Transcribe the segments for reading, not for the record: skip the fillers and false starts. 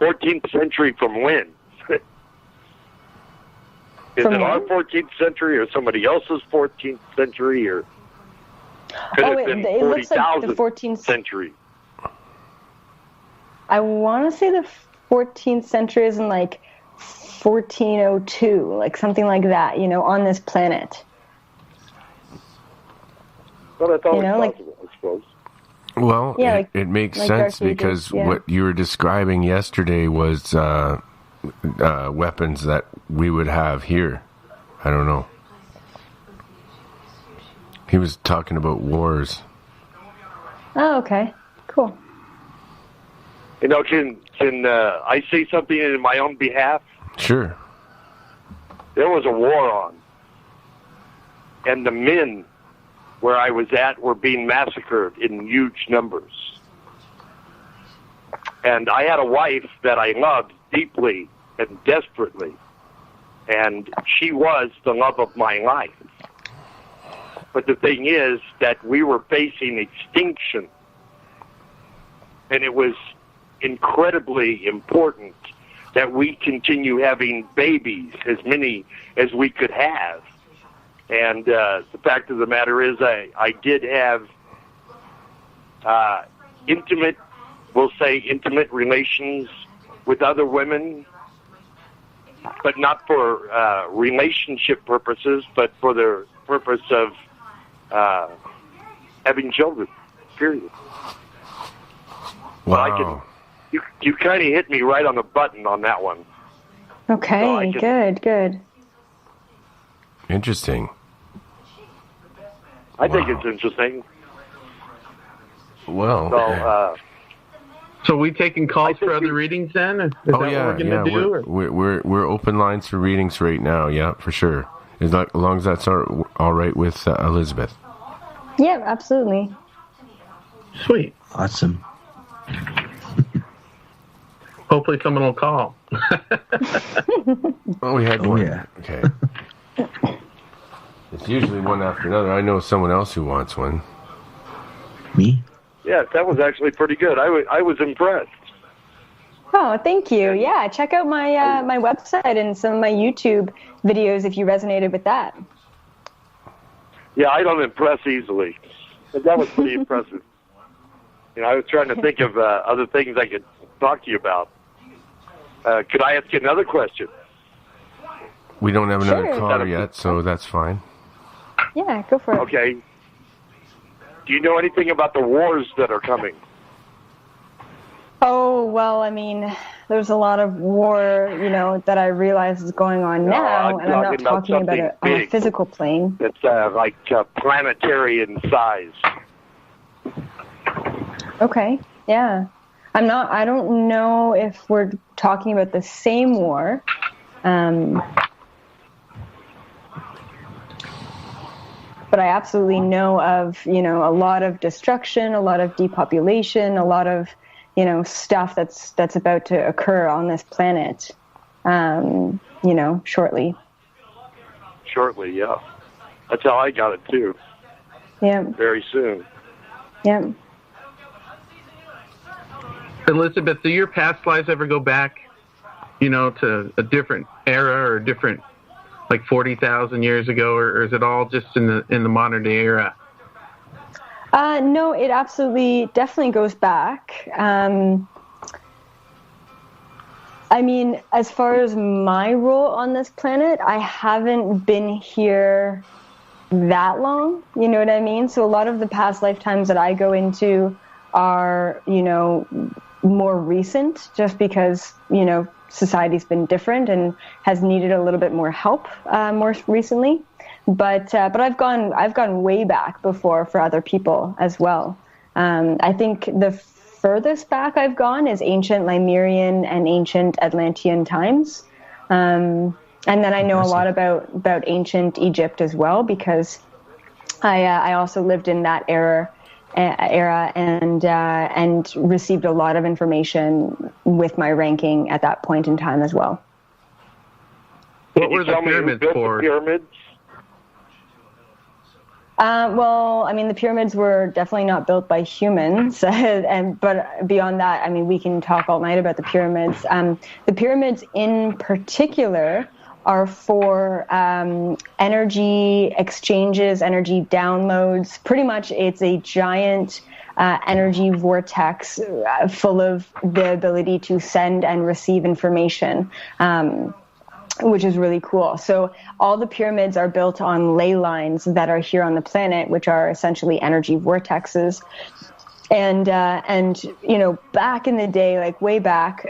14th century from when? Is it our 14th century or somebody else's 14th century, or could it have been 40,000 14th century? I want to say the 14th century is in like 1402, like something like that, on this planet. Well, that's always possible, I suppose. Well, yeah, it makes sense because what you were describing yesterday was weapons that we would have here. I don't know. He was talking about wars. Oh, okay. Cool. Can I say something in my own behalf? Sure. There was a war on, and the men where I was at were being massacred in huge numbers. And I had a wife that I loved deeply and desperately, and she was the love of my life. But the thing is that we were facing extinction, and it was incredibly important that we continue having babies, as many as we could have. And the fact of the matter is I did have intimate relations with other women, but not for relationship purposes, but for the purpose of having children, period. Wow. You kind of hit me right on the button on that one. Okay, so good. Interesting. I think it's interesting. Well, so we taking calls for other readings then? Is that what we're going to do? We're open lines for readings right now. Yeah, for sure. As long as that's all right with Elizabeth. Yeah, absolutely. Sweet. Awesome. Hopefully someone will call. Oh, we had one. Yeah. Okay. It's usually one after another. I know someone else who wants one. Me? Yes, that was actually pretty good. I was impressed. Oh, thank you. Yeah, check out my my website and some of my YouTube videos if you resonated with that. Yeah, I don't impress easily. But that was pretty impressive. I was trying to think of other things I could talk to you about. Could I ask you another question? We don't have another caller yet, so that's fine. Yeah, go for it. Okay. Do you know anything about the wars that are coming? Oh, well, I mean, there's a lot of war, that I realize is going on now, and I'm not talking about it on a physical plane. It's like planetary in size. Okay, yeah. I don't know if we're talking about the same war. But I absolutely know of, a lot of destruction, a lot of depopulation, a lot of, stuff that's about to occur on this planet, shortly. Shortly, yeah. That's how I got it, too. Yeah. Very soon. Yeah. Elizabeth, do your past lives ever go back, to a different era or different, like 40,000 years ago, or is it all just in the modern day era? No, it definitely goes back. I mean, as far as my role on this planet, I haven't been here that long. You know what I mean? So a lot of the past lifetimes that I go into are, more recent, just because, society's been different and has needed a little bit more help more recently. But I've gone way back before for other people as well. I think the furthest back I've gone is ancient Lemurian and ancient Atlantean times. And then I know a lot about ancient Egypt as well, because I also lived in that era and received a lot of information with my ranking at that point in time as well. What were the pyramids for? The pyramids? Well, I mean, the pyramids were definitely not built by humans, but beyond that, I mean, we can talk all night about the pyramids. The pyramids, in particular, are for energy exchanges, energy downloads. Pretty much, it's a giant energy vortex full of the ability to send and receive information. Which is really cool. So all the pyramids are built on ley lines that are here on the planet, which are essentially energy vortexes. And back in the day, like way back,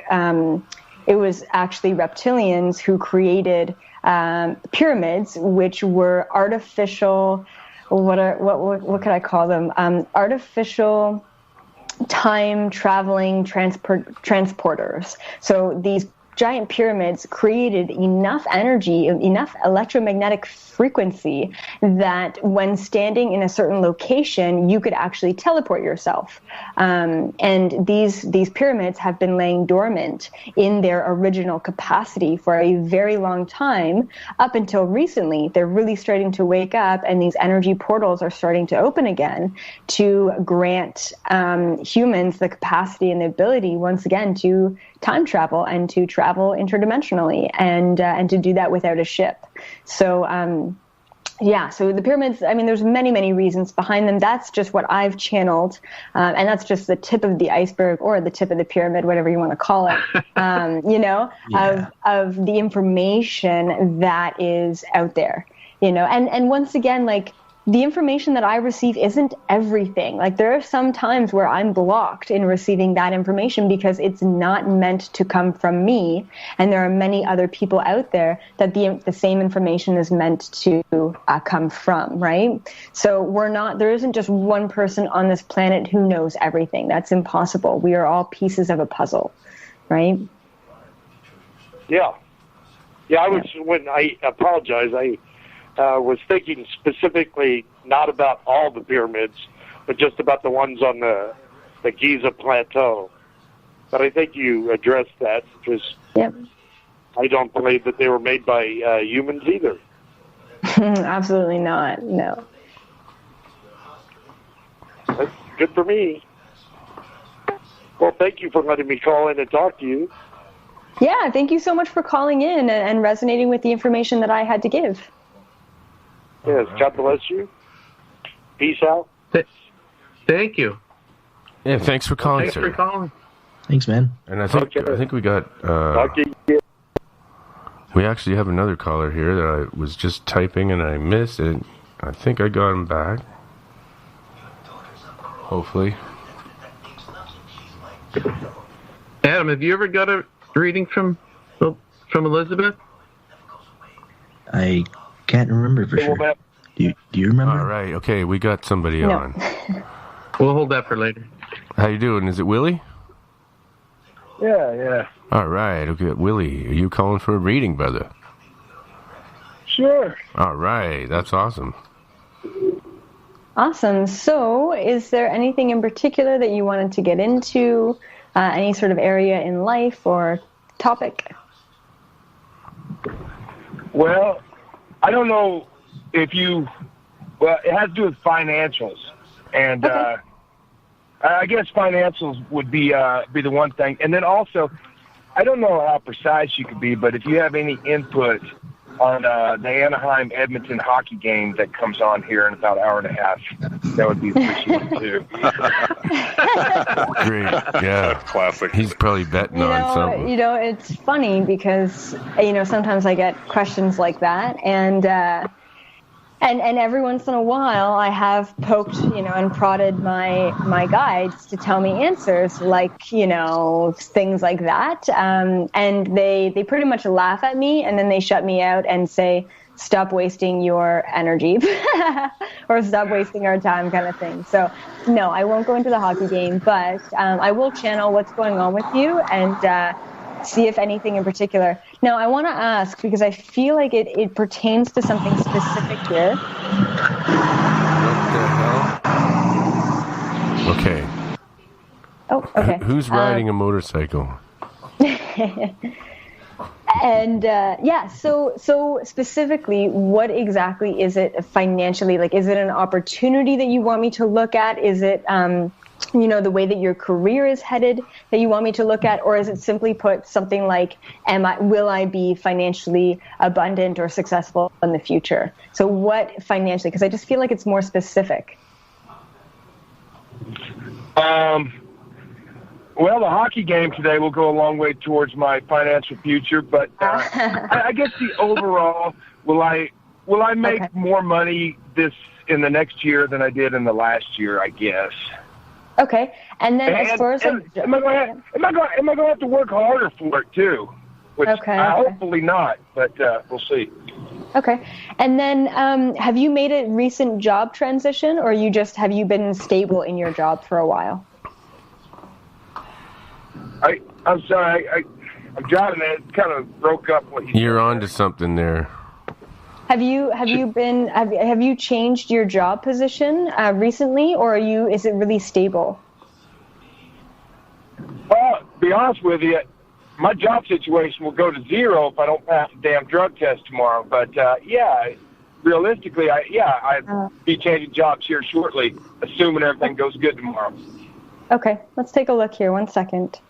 it was actually reptilians who created pyramids, which were artificial. What could I call them? Artificial time traveling transporters. So these giant pyramids created enough energy, enough electromagnetic frequency that when standing in a certain location, you could actually teleport yourself. And these pyramids have been laying dormant in their original capacity for a very long time. Up until recently, they're really starting to wake up, and these energy portals are starting to open again to grant humans the capacity and the ability, once again, to time travel and to travel interdimensionally, and to do that without a ship. So so the pyramids, I mean, there's many, many reasons behind them. That's just what I've channeled, and that's just the tip of the iceberg, or the tip of the pyramid, whatever you want to call it, of the information that is out there, and once again, like, the information that I receive isn't everything. Like, there are some times where I'm blocked in receiving that information because it's not meant to come from me. And there are many other people out there that the same information is meant to come from, right? So there isn't just one person on this planet who knows everything. That's impossible. We are all pieces of a puzzle, right? Yeah. When I apologize, I was thinking specifically not about all the pyramids, but just about the ones on the Giza Plateau. But I think you addressed that, because I don't believe that they were made by humans either. Absolutely not, no. That's good for me. Well, thank you for letting me call in and talk to you. Yeah, thank you so much for calling in and resonating with the information that I had to give. Yes, God bless you. Peace out. Thank you. Yeah, thanks for calling, Thanks sir. for calling. Thanks, man. And I think we got. We actually have another caller here that I was just typing and I missed it. I think I got him back. Hopefully. Adam, have you ever got a reading from Elizabeth? I can't remember for sure. Do you remember? All right. Okay, we got somebody on. We'll hold that for later. How you doing? Is it Willie? Yeah. All right. Okay, Willie, are you calling for a reading, brother? Sure. All right. That's awesome. Awesome. So, is there anything in particular that you wanted to get into? Any sort of area in life or topic? Well, I don't know if it has to do with financials. And okay. I guess financials would be the one thing. And then also, I don't know how precise you could be, but if you have any input on the Anaheim-Edmonton hockey game that comes on here in about an hour and a half, that would be appreciated too. Great, yeah. Classic. He's probably betting on something. It's funny because, sometimes I get questions like that, and every once in a while I have poked, and prodded my guides to tell me answers, like, things like that. And they pretty much laugh at me, and then they shut me out and say, stop wasting your energy or stop wasting our time, kind of thing. So no, I won't go into the hockey game, but I will channel what's going on with you and see if anything in particular. Now, I want to ask, because I feel like it pertains to something specific here. What the hell? Okay. Oh, okay. Who's riding a motorcycle? And so specifically, what exactly is it financially? Like, is it an opportunity that you want me to look at? Is it, the way that your career is headed that you want me to look at? Or is it simply put something like, will I be financially abundant or successful in the future? So what financially? Because I just feel like it's more specific. Well, the hockey game today will go a long way towards my financial future, but I guess the overall, will I make more money in the next year than I did in the last year, I guess. Okay, and then as far as am I going to have to work harder for it too? Which hopefully not, but we'll see. Okay, and then have you made a recent job transition, or have you been stable in your job for a while? I'm sorry. I'm driving. It kind of broke up. You're on to something there. Have you changed your job position recently, or is it really stable? Well, to be honest with you, my job situation will go to zero if I don't pass the damn drug test tomorrow. But realistically, I'd be changing jobs here shortly, assuming everything goes good tomorrow. Okay, let's take a look here. 1 second.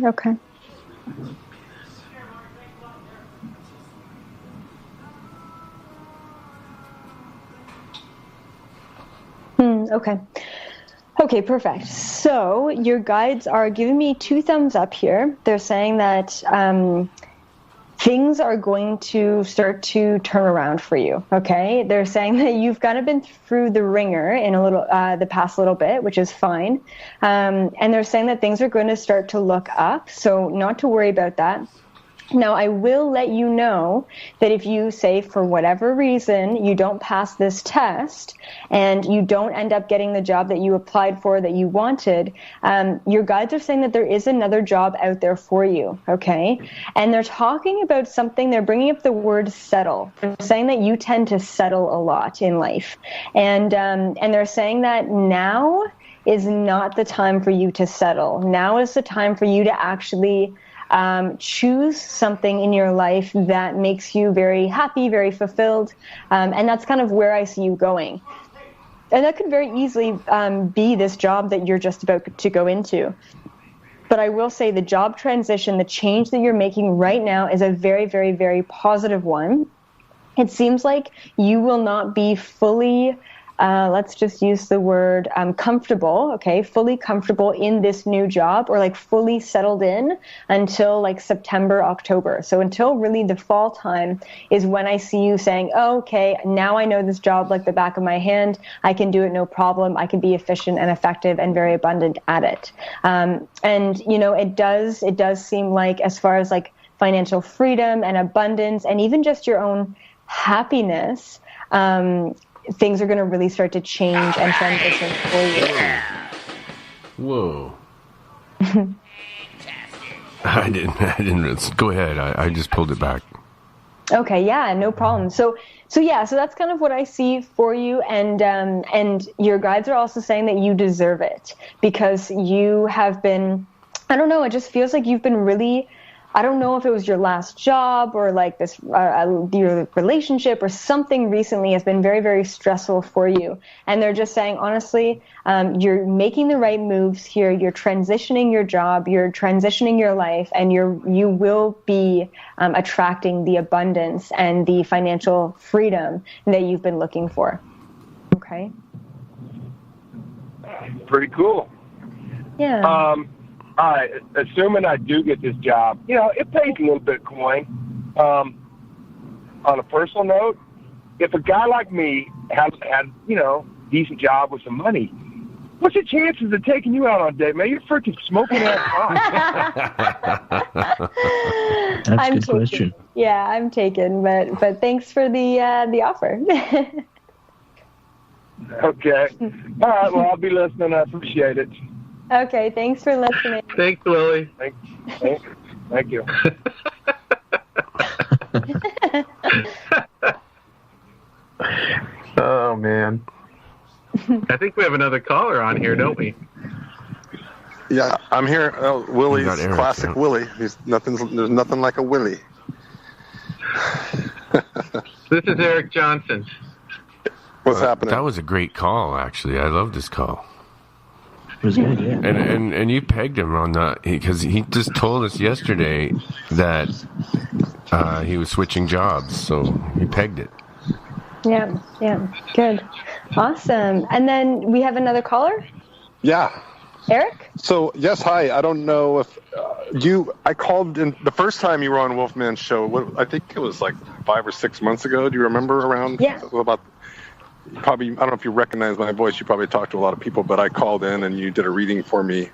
Okay. Okay. Okay, perfect. So your guides are giving me 2 thumbs up here. They're saying that things are going to start to turn around for you. Okay, they're saying that you've kind of been through the ringer in a little the past little bit, which is fine. And they're saying that things are going to start to look up. So not to worry about that. Now, I will let you know that if you say for whatever reason you don't pass this test and you don't end up getting the job that you applied for that you wanted, your guides are saying that there is another job out there for you, okay? And they're talking about something, they're bringing up the word settle. They're saying that you tend to settle a lot in life. And they're saying that now is not the time for you to settle. Now is the time for you to actually choose something in your life that makes you very happy, very fulfilled, and that's kind of where I see you going. And that could very easily be this job that you're just about to go into. But I will say the job transition, the change that you're making right now is a very, very, very positive one. It seems like you will not be fully let's just use the word comfortable, okay, fully comfortable in this new job, or like fully settled in until like September, October. So until really the fall time is when I see you saying, oh, okay, now I know this job like the back of my hand. I can do it no problem. I can be efficient and effective and very abundant at it. And it does seem like, as far as like financial freedom and abundance and even just your own happiness, things are going to really start to change and transition for you. Whoa. I didn't. Go ahead. I just pulled it back. Okay. Yeah. No problem. So that's kind of what I see for you, and your guides are also saying that you deserve it because you have been. I don't know. It just feels like you've been really. I don't know if it was your last job or like this, your relationship or something recently has been very, very stressful for you. And they're just saying, honestly, you're making the right moves here. You're transitioning your job, you're transitioning your life, and you will be attracting the abundance and the financial freedom that you've been looking for. Okay. Pretty cool. Yeah. All right, assuming I do get this job, it pays a little bit coin. On a personal note, if a guy like me had decent job with some money, what's the chances of taking you out on a date, man? You're freaking smoking ass hot. That's a good question. Yeah, I'm taken, but thanks for the offer. Okay. All right, well, I'll be listening. I appreciate it. Okay, thanks for listening. Thanks, Lily. Thank you. Oh, man. man. I think we have another caller on here, don't we? Yeah, I'm here. Willie's Eric, classic yeah. Willie. There's nothing like a Willie. This is Eric Johnson. What's happening? That was a great call, actually. I love this call. It was good, yeah. And you pegged him on that because he just told us yesterday that he was switching jobs, so he pegged it. Yeah, good. Awesome. And then we have another caller, Yeah. Eric? So, yes, hi. I don't know if I called in the first time you were on Wolfman's show. I think it was like 5 or 6 months ago. Do you remember around? Yeah. Probably, I don't know if you recognize my voice. You probably talked to a lot of people, but I called in and you did a reading for me.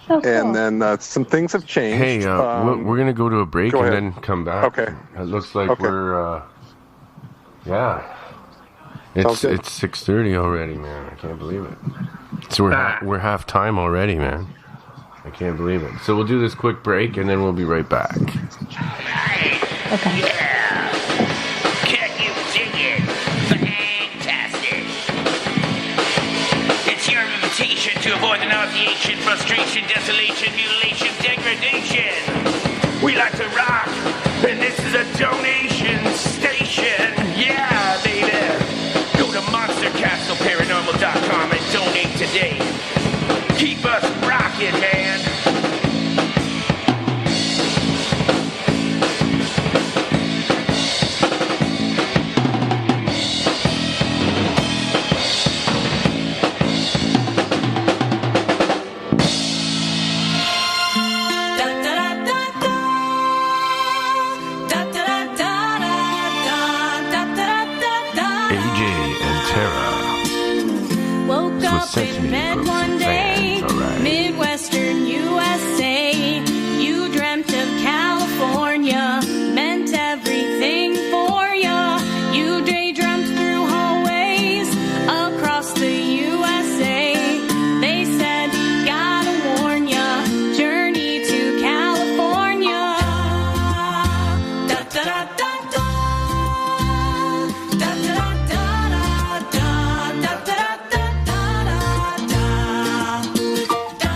Oh, cool. And then some things have changed. Hey, we're going to go to a break and then come back. Okay. It looks like we're, It's 6:30 already, man. I can't believe it. So we're half time already, man. I can't believe it. So we'll do this quick break and then we'll be right back. Okay. Yeah. Can you dig it? Fantastic. It's your invitation to avoid the nauseation, frustration, desolation, mutilation, degradation. We like to rock, and this is a donation station. Yeah, baby. Go to monstercastleparanormal.com and donate today. Keep us rocking, man. AJ and Tara. Woke So up sent to in me bed from one some day, fans, all right. Midwestern USA. You dreamt of California, meant everything for ya. You daydreamt through hallways across the USA. They said, gotta warn ya, journey to California. Da da da da da. Da da da da da da da da da da da.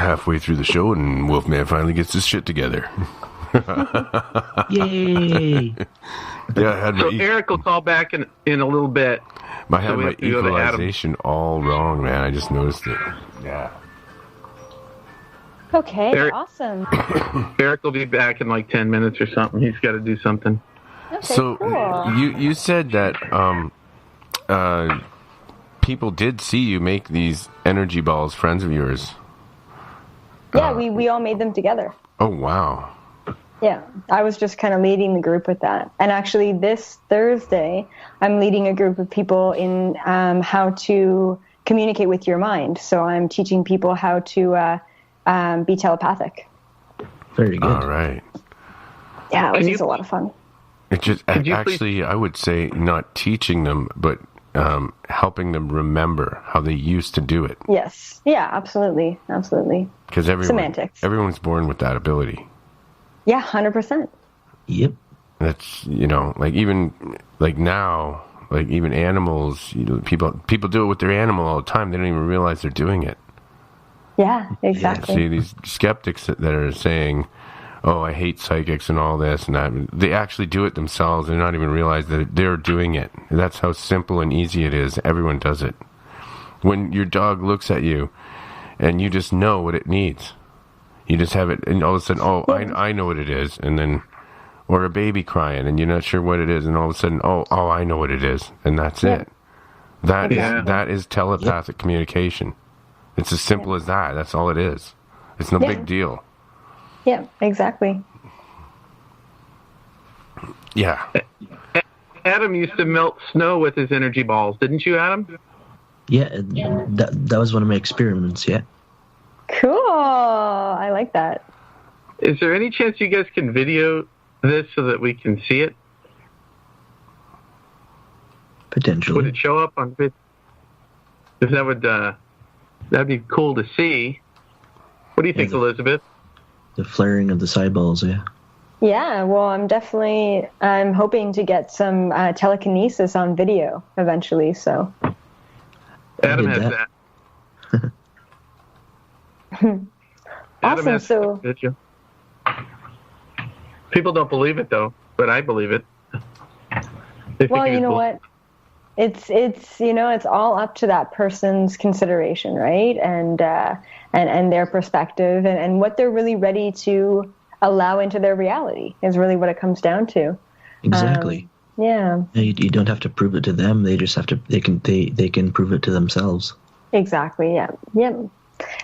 halfway through the show, and Wolfman finally gets his shit together. Yay! Yeah, I had So Eric will call back in a little bit. I had So we my have to go to Adam. equalization all wrong, man. I just noticed it. Yeah. Okay, Eric- awesome. Eric will be back in like 10 minutes or something. He's got to do something. Okay, So cool. you said that people did see you make these energy balls, friends of yours. Yeah, we all made them together. Oh wow. Yeah, I was just kind of leading the group with that. And actually, this Thursday, I'm leading a group of people in how to communicate with your mind. So I'm teaching people how to be telepathic. Very good. All right. Yeah, which Can is you- a lot of fun. It just Could you actually, I would say, not teaching them, but helping them remember how they used to do it. Yes. Yeah, absolutely. Absolutely. Because Semantics. everyone's born with that ability. Yeah, 100%. Yep. That's, like even like now, like even animals, people do it with their animal all the time. They don't even realize they're doing it. Yeah, exactly. See, these skeptics that are saying, "Oh, I hate psychics and all this and that," they actually do it themselves and not even realize that they're doing it. That's how simple and easy it is. Everyone does it. When your dog looks at you and you just know what it needs, you just have it, and all of a sudden, oh, I know what it is, and then, or a baby crying and you're not sure what it is, and all of a sudden, oh, I know what it is, and that's Yeah. it. That Yeah. that is telepathic communication. It's as simple as that. That's all it is. It's no Yeah. big deal. Yeah, exactly. Yeah. Adam used to melt snow with his energy balls, didn't you, Adam? Yeah, that was one of my experiments. Yeah. Cool. I like that. Is there any chance you guys can video this so that we can see it? Would Potentially. it show up on vid? If that would, that'd be cool to see. What do you think, Yeah, Elizabeth? The flaring of the side balls. Yeah. Yeah, well, I'm hoping to get some telekinesis on video eventually, so. Adam did has that. that. Adam Awesome, has so- that video. People don't believe it though, but I believe it. They think Well, it you was know bull- what? It's all up to that person's consideration, right? And their perspective and what they're really ready to allow into their reality is really what it comes down to. Exactly. Yeah, You don't have to prove it to them. They just have to. They can prove it to themselves. exactly. Yeah, yep.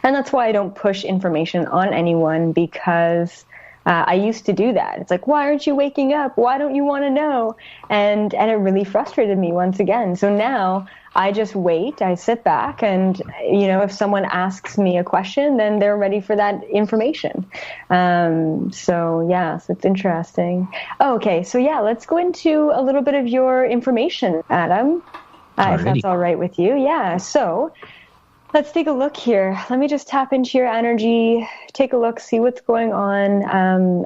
And that's why I don't push information on anyone, because I used to do that. It's like, why aren't you waking up? Why don't you want to know? And it really frustrated me once again. So now I just wait. I sit back, and if someone asks me a question, then they're ready for that information. So it's interesting. Okay, so let's go into a little bit of your information, Adam, if Alrighty. that's all right with you. Yeah. So. Let's take a look here. Let me just tap into your energy, take a look, see what's going on,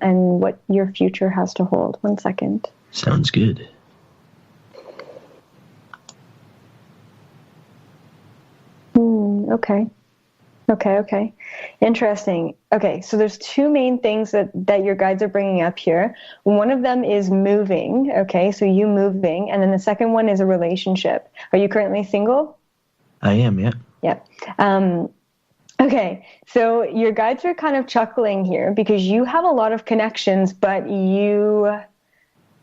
and what your future has to hold. 1 second. Sounds good. Okay. Interesting. Okay, so there's two main things that your guides are bringing up here. One of them is moving, okay, so you moving, and then the second one is a relationship. Are you currently single? I am. Yeah. Yeah. Okay, so your guides are kind of chuckling here because you have a lot of connections, but you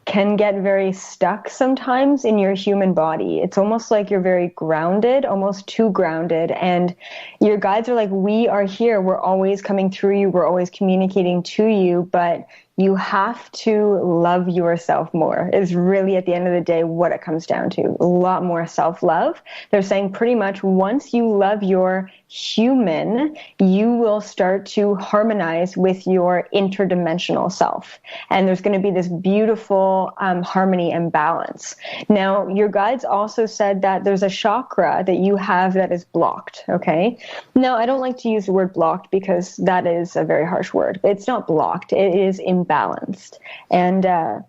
can get very stuck sometimes in your human body. It's almost like you're very grounded, almost too grounded. And your guides are like, we are here. We're always coming through you. We're always communicating to you, but you have to love yourself more is really at the end of the day what it comes down to. A lot more self-love. They're saying pretty much once you love your human, you will start to harmonize with your interdimensional self. And there's going to be this beautiful harmony and balance. Now, your guides also said that there's a chakra that you have that is blocked, okay? Now, I don't like to use the word blocked because that is a very harsh word. It's not blocked. It is imbalanced. And I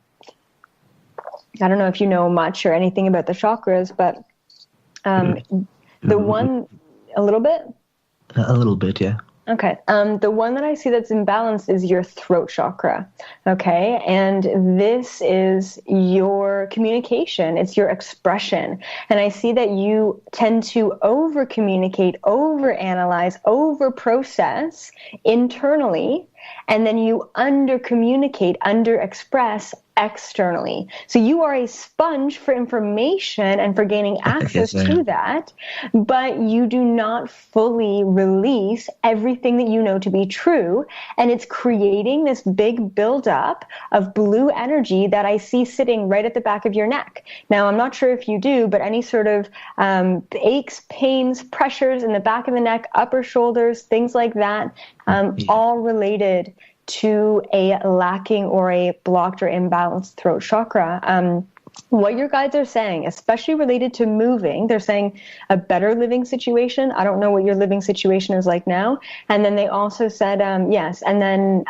don't know if you know much or anything about the chakras, but the one, a little bit? A little bit. Yeah. Okay. The one that I see that's imbalanced is your throat chakra. Okay. And this is your communication. It's your expression. And I see that you tend to over communicate, over analyze, over process internally. And then you under communicate, under express externally. So you are a sponge for information and for gaining access to that, but you do not fully release everything that you know to be true. And it's creating this big buildup of blue energy that I see sitting right at the back of your neck. Now, I'm not sure if you do, but any sort of aches, pains, pressures in the back of the neck, upper shoulders, things like that, all related to a lacking or a blocked or imbalanced throat chakra. What your guides are saying, especially related to moving, they're saying a better living situation. I don't know what your living situation is like now. And then they also said, yes, and then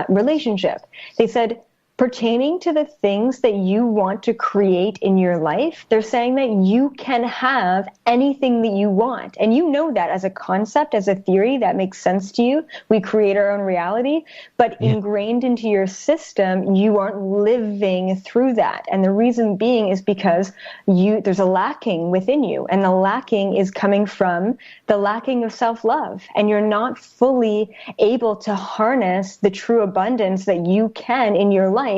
relationship. They said, pertaining to the things that you want to create in your life, they're saying that you can have anything that you want. And you know that as a concept, as a theory, that makes sense to you. We create our own reality, but ingrained into your system, you aren't living through that. And the reason being is because there's a lacking within you. And the lacking is coming from the lacking of self-love. And you're not fully able to harness the true abundance that you can in your life,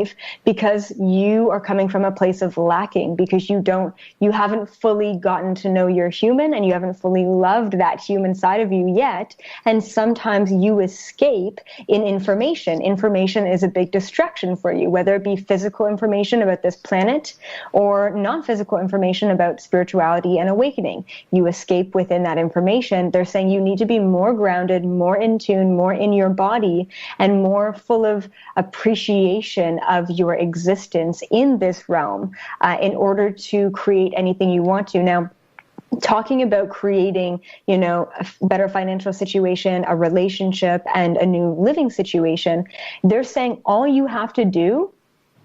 because you are coming from a place of lacking, because you haven't fully gotten to know your human, and you haven't fully loved that human side of you yet. And sometimes you escape in information. Information is a big distraction for you, whether it be physical information about this planet or non-physical information about spirituality and awakening. You escape within that information. They're saying you need to be more grounded, more in tune, more in your body, and more full of appreciation of your existence in this realm in order to create anything you want to. Now, talking about creating, a better financial situation, a relationship, and a new living situation, they're saying all you have to do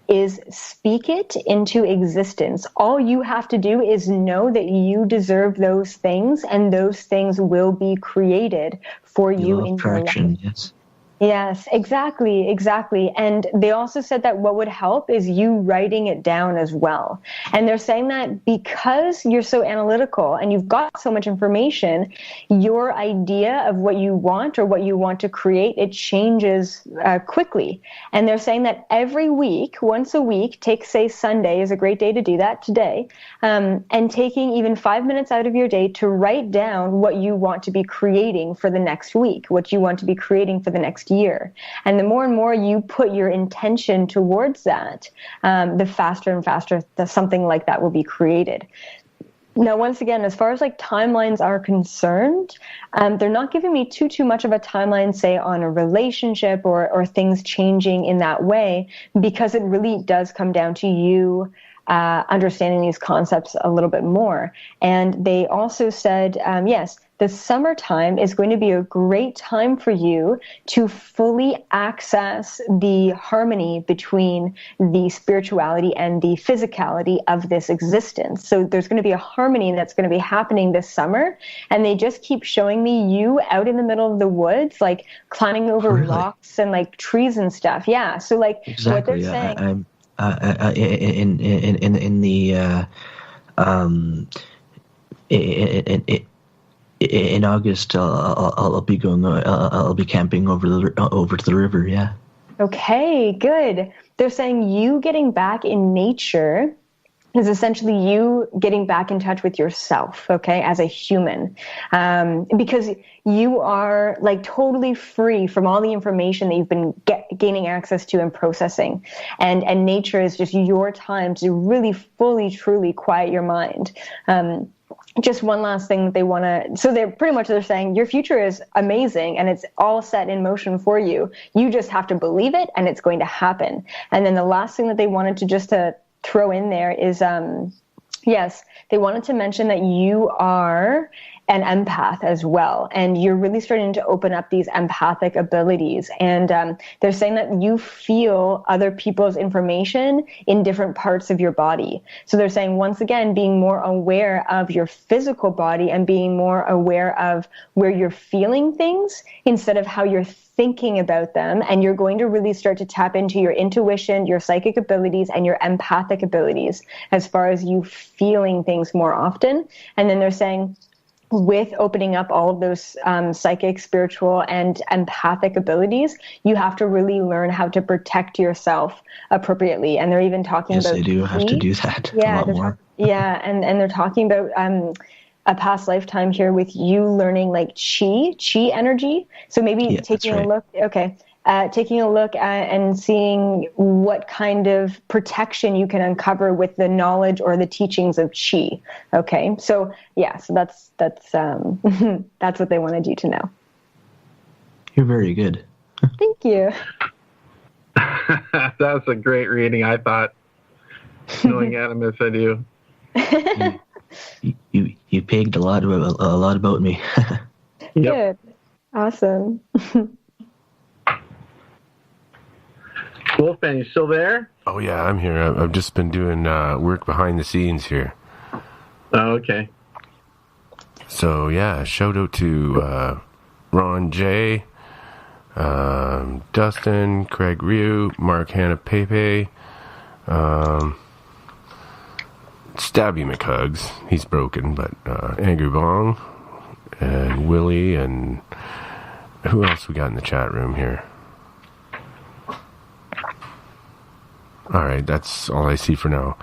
is speak it into existence. All you have to do is know that you deserve those things, and those things will be created for you in your life. Yes. Yes, exactly. And they also said that what would help is you writing it down as well. And they're saying that because you're so analytical and you've got so much information, your idea of what you want or what you want to create, it changes quickly. And they're saying that every week, once a week, say Sunday is a great day to do that today, and taking even 5 minutes out of your day to write down what you want to be creating for the next week, what you want to be creating for the next year. And the more and more you put your intention towards that, the faster and faster that something like that will be created. Now, once again, as far as timelines are concerned, they're not giving me too much of a timeline, say, on a relationship or things changing in that way, because it really does come down to you understanding these concepts a little bit more. And they also said, yes, the summertime is going to be a great time for you to fully access the harmony between the spirituality and the physicality of this existence. So there's going to be a harmony that's going to be happening this summer. And they just keep showing me you out in the middle of the woods, climbing over rocks and trees and stuff. Yeah. So exactly, what they're saying. In August, I'll be going. I'll be camping over to the river. Yeah. Okay, good. They're saying you getting back in nature is essentially you getting back in touch with yourself, okay, as a human, because you are totally free from all the information that you've been gaining access to and processing, and nature is just your time to really fully, truly quiet your mind. Just one last thing that they want to, so they're saying your future is amazing and it's all set in motion for you. You just have to believe it and it's going to happen. And then the last thing that they wanted to throw in there is, yes, they wanted to mention that you are an empath as well. And you're really starting to open up these empathic abilities. And they're saying that you feel other people's information in different parts of your body. So they're saying, once again, being more aware of your physical body and being more aware of where you're feeling things instead of how you're thinking about them. And you're going to really start to tap into your intuition, your psychic abilities, and your empathic abilities as far as you feeling things more often. And then they're saying, with opening up all of those psychic, spiritual, and empathic abilities, you have to really learn how to protect yourself appropriately. And they're even talking about... Yes, I do have to do that a lot more. And they're talking about a past lifetime here with you learning like chi energy. So maybe taking a look... taking a look at and seeing what kind of protection you can uncover with the knowledge or the teachings of chi. Okay, so that's that's what they wanted you to know. You're very good. Thank you. That was a great reading, I thought, knowing Adam as I do. You pegged a lot about me. Good. Awesome. Wolfman, you still there? Oh, yeah, I'm here. I've just been doing work behind the scenes here. Oh, okay. So, yeah, shout out to Ron J., Dustin, Craig Ryu, Mark Hanna Pepe, Stabby McHugs, he's broken, but Angry Bong, and Willie, and who else we got in the chat room here? All right, that's all I see for now.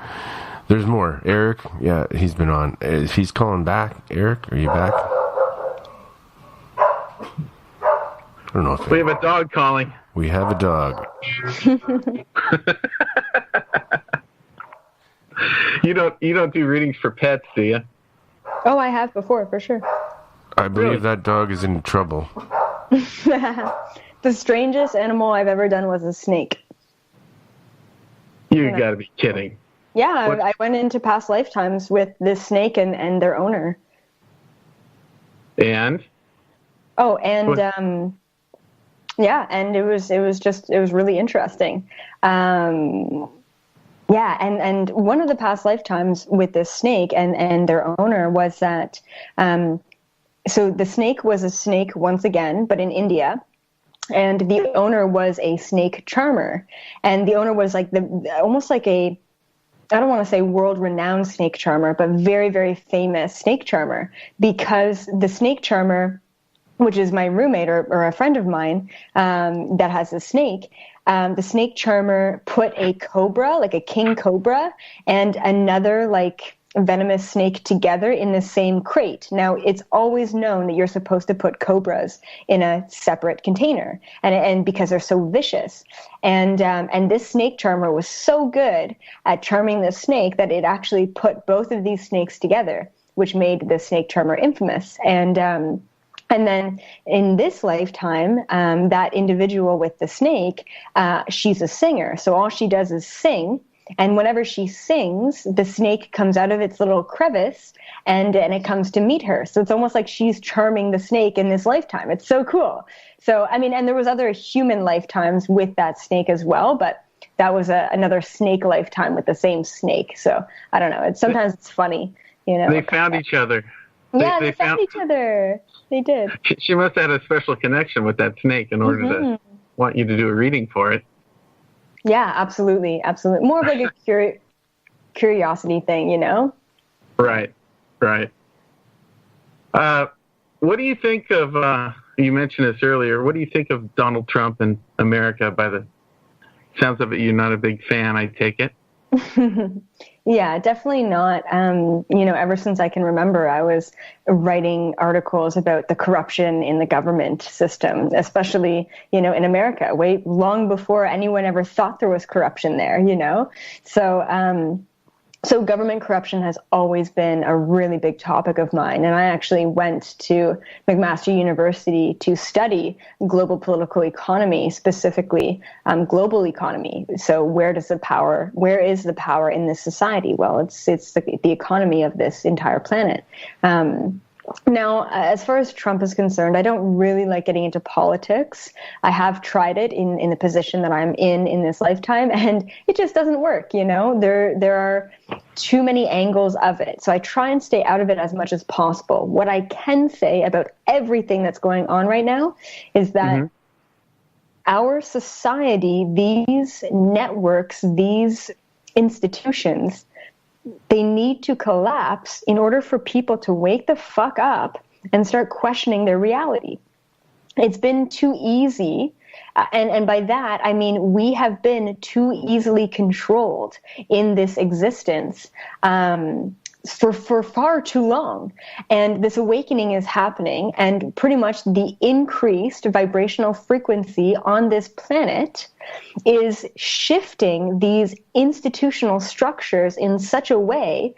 There's more. Eric, yeah, he's been on. He's calling back. Eric, are you back? I don't know if we have a dog calling. We have a dog. You don't do readings for pets, do you? Oh, I have before, for sure. I believe that dog is in trouble. The strangest animal I've ever done was a snake. You gotta be kidding. Yeah, I went into past lifetimes with this snake and their owner. And? Oh, and and it was really interesting. And one of the past lifetimes with this snake and their owner was that so the snake was a snake once again, but in India. And the owner was a snake charmer. And the owner was like almost like I don't want to say world-renowned snake charmer, but very, very famous snake charmer. Because the snake charmer, which is my roommate or a friend of mine that has a snake, the snake charmer put a cobra, like a king cobra, and another like venomous snake together in the same crate. Now, it's always known that you're supposed to put cobras in a separate container, and because they're so vicious. And this snake charmer was so good at charming the snake that it actually put both of these snakes together, which made the snake charmer infamous. And then in this lifetime, that individual with the snake, she's a singer. So all she does is sing. And whenever she sings, the snake comes out of its little crevice and it comes to meet her. So it's almost like she's charming the snake in this lifetime. It's so cool. So, I mean, and there was other human lifetimes with that snake as well, but that was another snake lifetime with the same snake. So I don't know. Sometimes it's funny, you know. They found each other. Yeah, they found each other. They did. She must have had a special connection with that snake in order to want you to do a reading for it. Yeah, absolutely. Absolutely. More of like a curiosity thing, you know? Right. What do you think of, you mentioned this earlier, what do you think of Donald Trump and America? By the sounds of it, you're not a big fan, I take it. Yeah, definitely not. Ever since I can remember, I was writing articles about the corruption in the government system, especially, in America, way long before anyone ever thought there was corruption there, So government corruption has always been a really big topic of mine. And I actually went to McMaster University to study global political economy, specifically global economy. So where is the power in this society? Well, it's the economy of this entire planet. And Now, as far as Trump is concerned, I don't really like getting into politics. I have tried it in the position that I'm in this lifetime, and it just doesn't work. There are too many angles of it. So I try and stay out of it as much as possible. What I can say about everything that's going on right now is that our society, these networks, these institutions, they need to collapse in order for people to wake the fuck up and start questioning their reality. It's been too easy. And by that, I mean, we have been too easily controlled in this existence for far too long. And this awakening is happening, and pretty much the increased vibrational frequency on this planet is shifting these institutional structures in such a way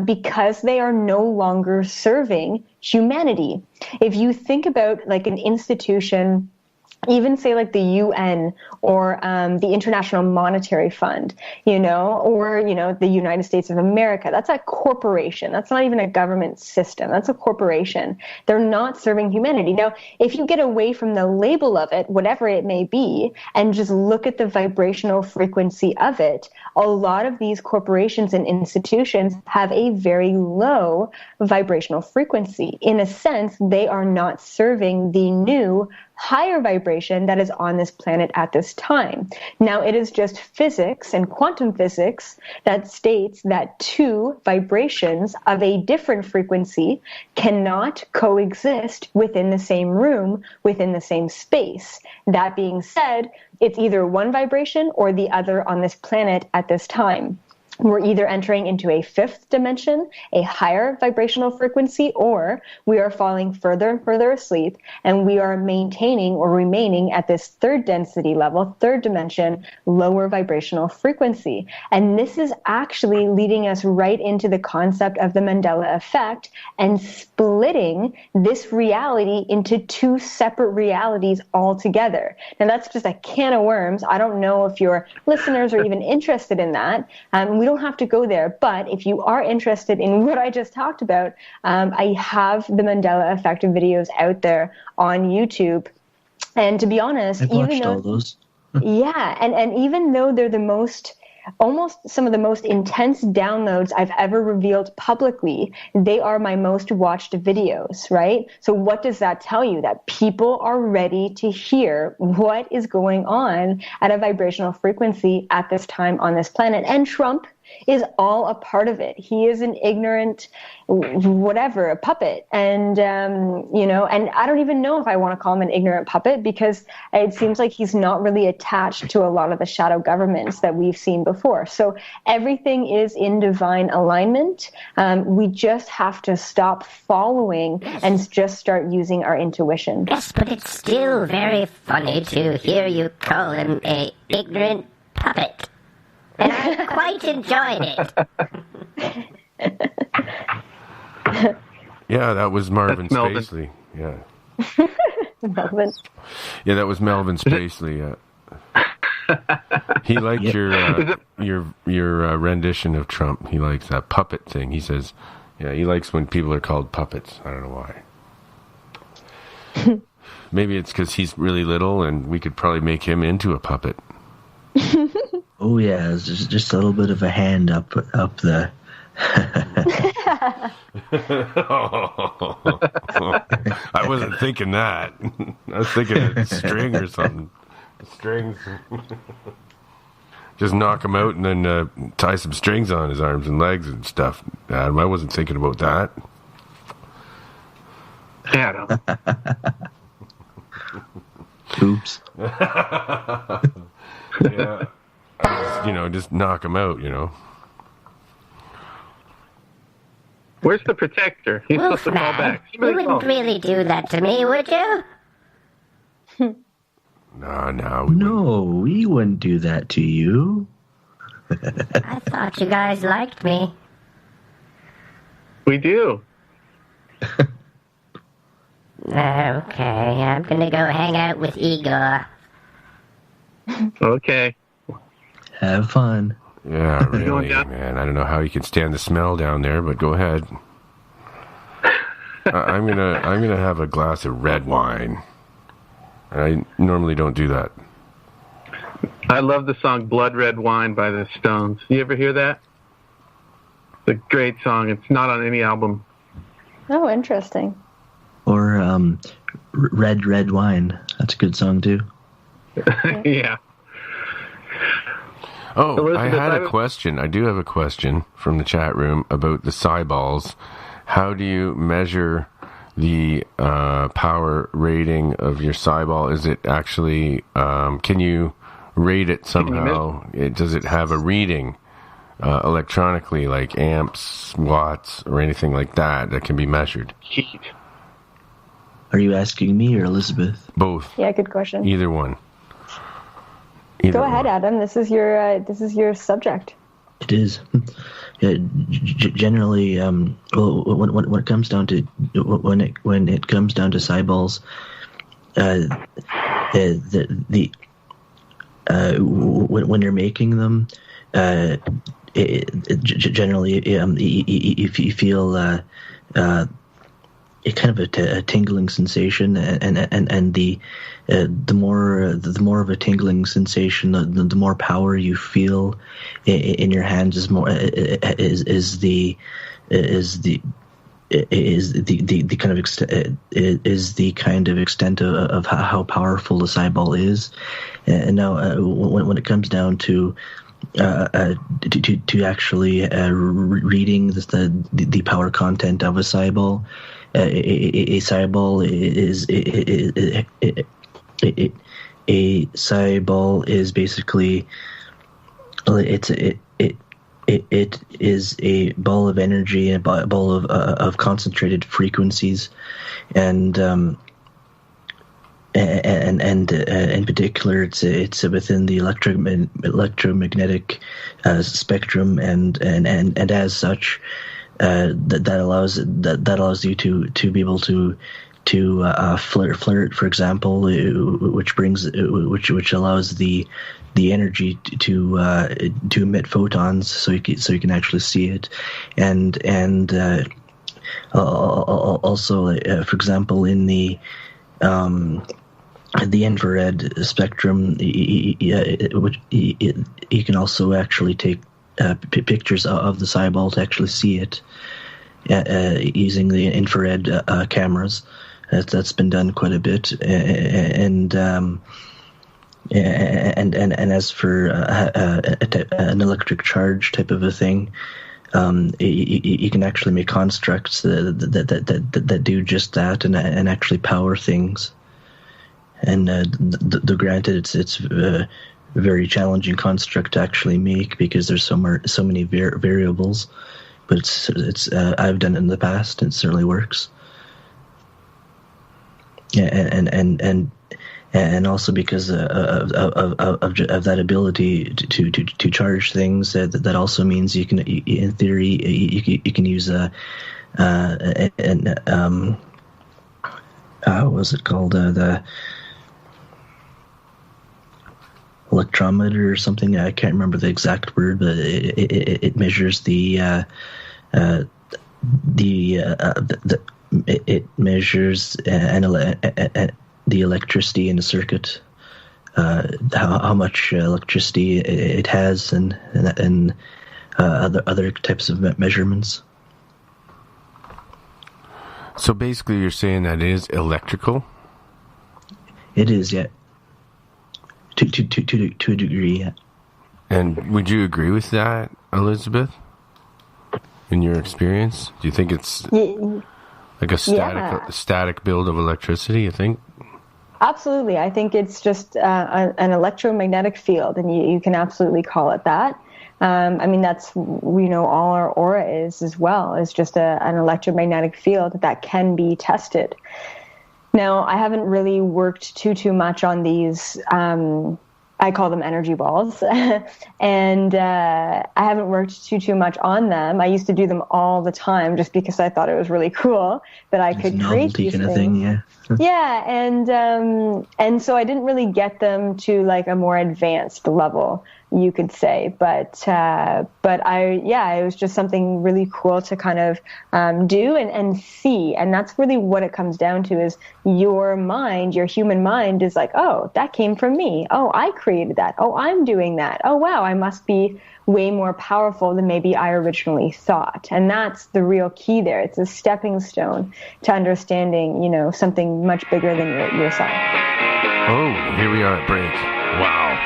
because they are no longer serving humanity. If you think about like an institution, even say like the UN or the International Monetary Fund, or, the United States of America, that's a corporation. That's not even a government system. That's a corporation. They're not serving humanity. Now, if you get away from the label of it, whatever it may be, and just look at the vibrational frequency of it, a lot of these corporations and institutions have a very low vibrational frequency. In a sense, they are not serving the new higher vibration that is on this planet at this time. Now, it is just physics and quantum physics that states that two vibrations of a different frequency cannot coexist within the same room, within the same space. That being said, it's either one vibration or the other on this planet at this time. We're either entering into a fifth dimension, a higher vibrational frequency, or we are falling further and further asleep, and we are maintaining or remaining at this third density level, third dimension, lower vibrational frequency. And this is actually leading us right into the concept of the Mandela effect and splitting this reality into two separate realities altogether. Now, that's just a can of worms. I don't know if your listeners are even interested in that. We don't have to go there, but if you are interested in what I just talked about, I have the Mandela Effect videos out there on YouTube. And to be honest, I've watched all those. Yeah, and even though they're almost some of the most intense downloads I've ever revealed publicly, they are my most watched videos, right? So what does that tell you? That people are ready to hear what is going on at a vibrational frequency at this time on this planet. And Trump is all a part of it. He is an ignorant, whatever, a puppet. And, and I don't even know if I want to call him an ignorant puppet, because it seems like he's not really attached to a lot of the shadow governments that we've seen before. So everything is in divine alignment. We just have to stop following and just start using our intuition. Yes, but it's still very funny to hear you call him a ignorant puppet. And I quite enjoyed it. Yeah, that was Marvin Melvin. Spacely. Yeah. Melvin. Yeah, that was Melvin Spacely. He liked your rendition of Trump. He likes that puppet thing. He says, he likes when people are called puppets. I don't know why. Maybe it's because he's really little, and we could probably make him into a puppet. Oh yeah, it's just a little bit of a hand up the. I wasn't thinking that. I was thinking a string or something. Strings. Just knock him out and then tie some strings on his arms and legs and stuff. Adam, I wasn't thinking about that. Adam. Oops. Yeah. Just knock him out, Where's the protector? He's supposed to fall Wolfman, back. you wouldn't really do that to me, would you? No. We wouldn't do that to you. I thought you guys liked me. We do. Okay, I'm gonna go hang out with Igor. Okay. Have fun. Yeah, really, down? man. I don't know how you can stand the smell down there, but go ahead. I'm gonna have a glass of red wine. I normally don't do that. I love the song "Blood Red Wine" by the Stones. You ever hear that? It's a great song. It's not on any album. Oh, interesting. Or Red Wine. That's a good song too. Yeah. Oh, Elizabeth, I had a question. I do have a question from the chat room about the Cyballs. How do you measure the power rating of your Cyball? Is it actually, can you rate it somehow? Does it have a reading electronically, like amps, watts, or anything like that can be measured? Heat. Are you asking me or Elizabeth? Both. Yeah, good question. Either one. Go ahead, Adam. This is your subject. It is. Yeah, generally, well, when it comes down to when it comes down to Cyballs, when you're making them, generally, if you feel it kind of a tingling sensation, and the more of a tingling sensation, the more power you feel in your hands is the kind of extent of how powerful the Cyball is. And now when it comes down to actually reading the power content of a Cyball, a Cyball is basically it is a ball of energy, a ball of concentrated frequencies, and in particular, it's within the electromagnetic spectrum, and as such, that allows you to be able to flirt, for example, which allows the energy to emit photons, so you can actually see it, and also, for example, in the infrared spectrum, you can also actually take pictures of the Cyball to actually see it using the infrared cameras. That's been done quite a bit, and as for an electric charge type of a thing, you can actually make constructs that do just that and actually power things. And the granted, it's a very challenging construct to actually make because there's so many variables, but it's I've done it in the past and it certainly works. Yeah, and also because of that ability to charge things, that also means you can, in theory, you can use what was it called, the electrometer or something. I can't remember the exact word, but it measures it measures the electricity in the circuit, how much electricity it has, and other types of measurements. So basically, you're saying that it is electrical? It is, yeah. To a degree, yeah. And would you agree with that, Elizabeth? In your experience, do you think it's like a static build of electricity? You think? Absolutely. I think it's just an electromagnetic field, and you can absolutely call it that. I mean, that's, all our aura is as well. It's just an electromagnetic field that can be tested. Now, I haven't really worked too much on these. I call them energy balls, and I haven't worked too much on them. I used to do them all the time just because I thought it was really cool that I could create these kind things. of thing, yeah. Yeah, and so I didn't really get them to like a more advanced level. you could say. But it was just something really cool to kind of do and see. And that's really what it comes down to, is your mind, your human mind is like, oh, that came from me. Oh, I created that. Oh, I'm doing that. Oh, wow, I must be way more powerful than maybe I originally thought. And that's the real key there. It's a stepping stone to understanding, something much bigger than yourself. Oh, here we are at break. Wow.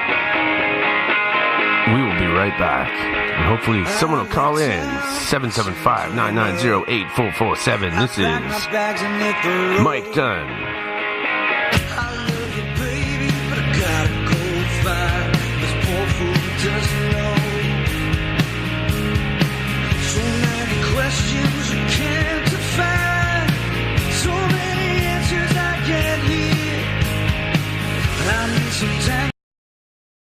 We will be right back. And hopefully someone will call in. 775-990-8447. This is Mike Dunn.